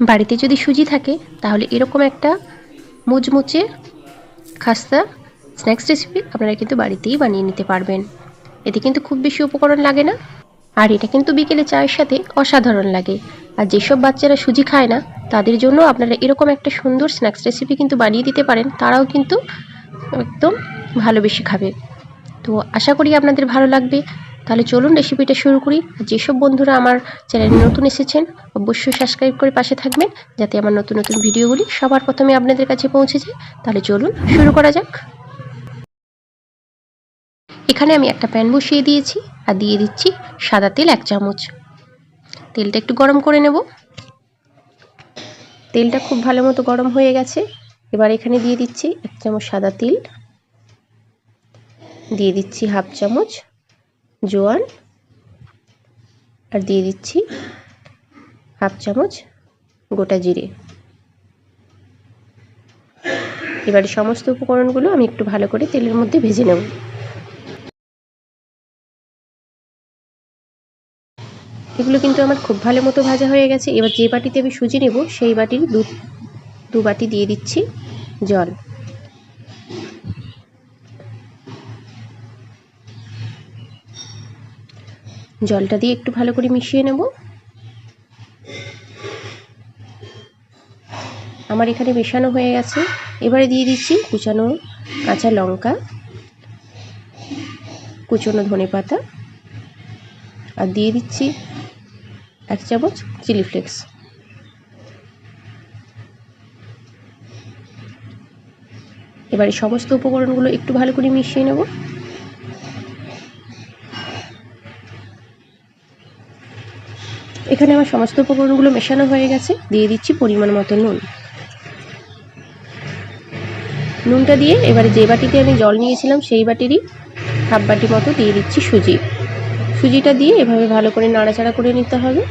বাড়িতে যদি সুজি থাকে তাহলে এরকম একটা মুচমুচে খাস্তা স্ন্যাক্স রেসিপি আপনারা কিন্তু বাড়িতেই বানিয়ে নিতে পারবেন। এতে কিন্তু খুব বেশি উপকরণ লাগে না, আর এটা কিন্তু বিকেলে চায়ের সাথে অসাধারণ লাগে। আর যেসব বাচ্চারা সুজি খায় না তাদের জন্য আপনারা এরকম একটা সুন্দর স্ন্যাক্স রেসিপি কিন্তু বানিয়ে দিতে পারেন, তারাও কিন্তু একদম ভালোবেসে খাবে। তো আশা করি আপনাদের ভালো লাগবে। তাহলে চলুন রেসিপিটা শুরু করি। আর যেসব বন্ধুরা আমার চ্যানেলে নতুন এসেছেন অবশ্যই সাবস্ক্রাইব করে পাশে থাকবেন, যাতে আমার নতুন নতুন ভিডিওগুলি সবার প্রথমে আপনাদের কাছে পৌঁছে যায়। তাহলে চলুন শুরু করা যাক। এখানে আমি একটা প্যান বসিয়ে দিয়েছি আর দিয়ে দিচ্ছি সাদা তেল 1 চামচ। তেলটা একটু গরম করে নেব। তেলটা খুব ভালো মতো গরম হয়ে গেছে। এবার এখানে দিয়ে দিচ্ছি 1 চামচ সাদা তিল, দিয়ে দিচ্ছি 1/2 চামচ জোয়ান, আর দিয়ে দিচ্ছি 1/2 চামচ গোটা জিরে। এবারে সমস্ত উপকরণগুলো আমি একটু ভালো করে তেলের মধ্যে ভেজে নেব। এগুলো কিন্তু আমার খুব ভালো মতো ভাজা হয়ে গেছে। এবার যে বাটিতে আমি সুজি নেব সেই বাটির দু বাটি দিয়ে দিচ্ছি জল। জলটা দিয়ে একটু ভালো করে মিশিয়ে নেব। আমার এখানে মেশানো হয়ে গেছে। এবারে দিয়ে দিচ্ছি কুচানো কাঁচা লঙ্কা, কুচনো ধনেপাতা, আর দিয়ে দিচ্ছি 1 চামচ চিলি ফ্লেক্স। এবারে সমস্ত উপকরণগুলো একটু ভালো করে মিশিয়ে নেব। এখানে আমার সমস্ত উপকরণগুলো মেশানো হয়ে গেছে। দিয়ে দিচ্ছি পরিমাণ মতো নুন। নুনটা দিয়ে এবারে যে বাটিতে আমি জল নিয়েছিলাম সেই বাটিরই 1/2 বাটি মতো দিয়ে দিচ্ছি সুজি। সুজিটা দিয়ে এভাবে ভালো করে নাড়াচাড়া করে নিতে হবে,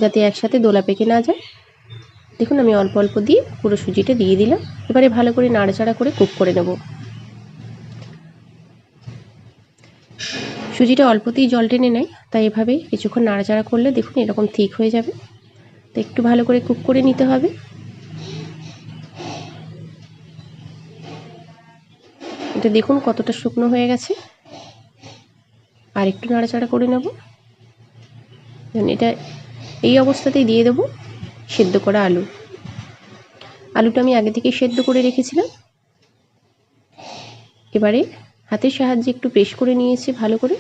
যাতে একসাথে দোলা পেকে না যায়। দেখুন আমি অল্প অল্প দিয়ে পুরো সুজিটা দিয়ে দিলাম। এবারে ভালো করে নাড়াচাড়া করে কুক করে নেব। সুজিটা অল্পতেই জল টেনে নেয়, তাই এভাবে কিছুক্ষণ নাড়াচাড়া করলে দেখুন এরকম ঠিক হয়ে যাবে। তো একটু ভালো করে কুক করে নিতে হবে। এটা দেখুন কতটা শুকনো হয়ে গেছে। আর একটু নাড়াচাড়া করে নেব। এটা এই অবস্থাতেই দিয়ে দেবো সেদ্ধ করা আলু। আলুটা আমি আগে থেকেই সেদ্ধ করে রেখেছিলাম। এবারে হাতের সাহায্যে একটু প্রেস করে নিয়েছি ভালো করে।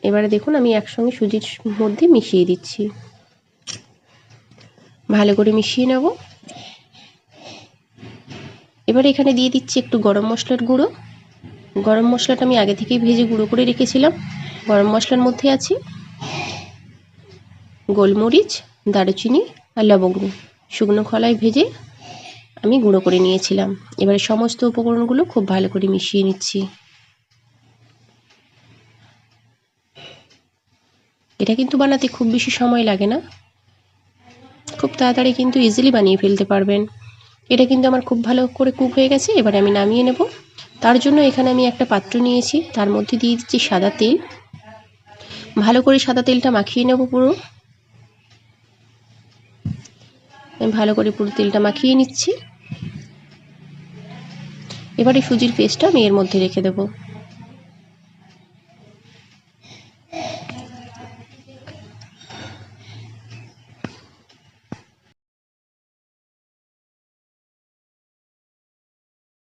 এবারে দেখুন আমি একসঙ্গে সুজির মধ্যে মিশিয়ে দিচ্ছি। ভালো করে মিশিয়ে নেব। এবারে এখানে দিয়ে দিচ্ছি একটু গরম মশলার গুঁড়ো। গরম মশলাটা আমি আগে থেকেই ভেজে গুঁড়ো করে রেখেছিলাম। গরম মশলার মধ্যে আছে গোলমরিচ, দারুচিনি আর লবঙ্গ। শুকনো খোলায় ভেজে আমি গুঁড়ো করে নিয়েছিলাম। এবারে সমস্ত উপকরণগুলো খুব ভালো করে মিশিয়ে নিচ্ছি। এটা কিন্তু বানাতে খুব বেশি সময় লাগে না, খুব তাড়াতাড়ি কিন্তু ইজিলি বানিয়ে ফেলতে পারবেন। এটা কিন্তু আমার খুব ভালো করে কুক হয়ে গেছে। এবারে আমি নামিয়ে নেব। তার জন্য এখানে আমি একটা পাত্র নিয়েছি, তার মধ্যে দিয়ে দিচ্ছি সাদা তেল। ভালো করে সাদা তেলটা মাখিয়ে নেব পুরো। আমি ভালো করে পুরো তেলটা মাখিয়ে নিচ্ছি। এবারে সুজির পেস্টটা আমি এর মধ্যে রেখে দেব।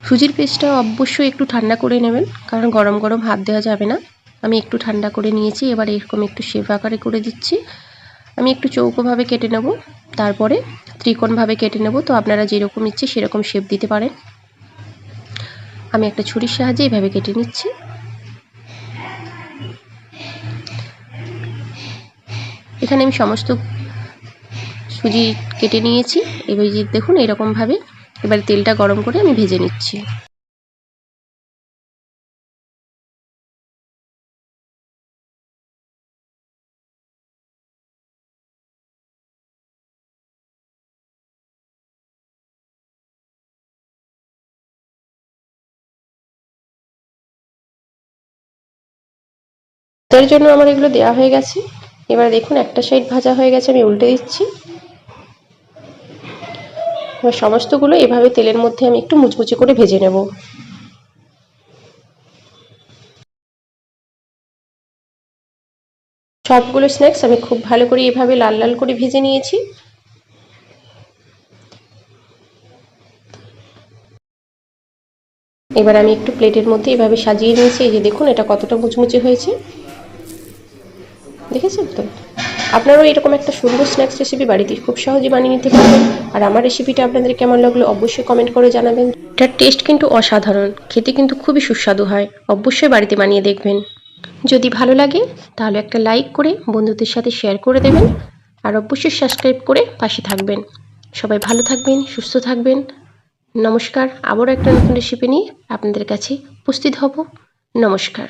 সুজির পেস্টটা অবশ্যই একটু ঠান্ডা করে নেবেন, কারণ গরম গরম হাত দেওয়া যাবে না। আমি একটু ঠান্ডা করে নিয়েছি। এবার এরকম একটু শেপ আকারে করে দিচ্ছি। আমি একটু চৌকোভাবে কেটে নেব, তারপরে ত্রিকোণভাবে কেটে নেব। তো আপনারা যেরকম ইচ্ছে সেরকম শেপ দিতে পারেন। আমি একটা ছুরির সাহায্যে এইভাবে কেটে নিচ্ছি। এখানে আমি সমস্ত সুজি কেটে নিয়েছি। এবার যে দেখুন এরকমভাবে এবার তেলটা গরম করে আমি ভেজে নিচ্ছি। তার জন্য আমার এগুলো দেওয়া হয়ে গেছে। এবার দেখুন একটা সাইড ভাজা হয়ে গেছে, আমি উল্টে দিচ্ছি। সমস্তগুলো এভাবে তেলের মধ্যে আমি একটু মুচমুচে করে ভেজে নেব। সবগুলো স্ন্যাক্স আমি খুব ভালো করে এভাবে লাল লাল করে ভেজে নিয়েছি। এবার আমি একটু প্লেটের মধ্যে এভাবে সাজিয়ে নিয়েছি। এই যে দেখুন এটা কতটা মুচমুচে হয়েছে, দেখেছেন তো? আপনারাও এরকম একটা সুন্দর স্ন্যাক্স রেসিপি বাড়িতে খুব সহজে বানিয়ে নিতে পারবেন। আর আমার রেসিপিটা আপনাদের কেমন লাগলো অবশ্যই কমেন্ট করে জানাবেন। এটার টেস্ট কিন্তু অসাধারণ, খেতে কিন্তু খুবই সুস্বাদু হয়। অবশ্যই বাড়িতে বানিয়ে দেখবেন। যদি ভালো লাগে তাহলে একটা লাইক করে বন্ধুদের সাথে শেয়ার করে দেবেন। আর অবশ্যই সাবস্ক্রাইব করে পাশে থাকবেন। সবাই ভালো থাকবেন, সুস্থ থাকবেন। নমস্কার। আবারও একটা নতুন রেসিপি নিয়ে আপনাদের কাছে উপস্থিত হব। নমস্কার।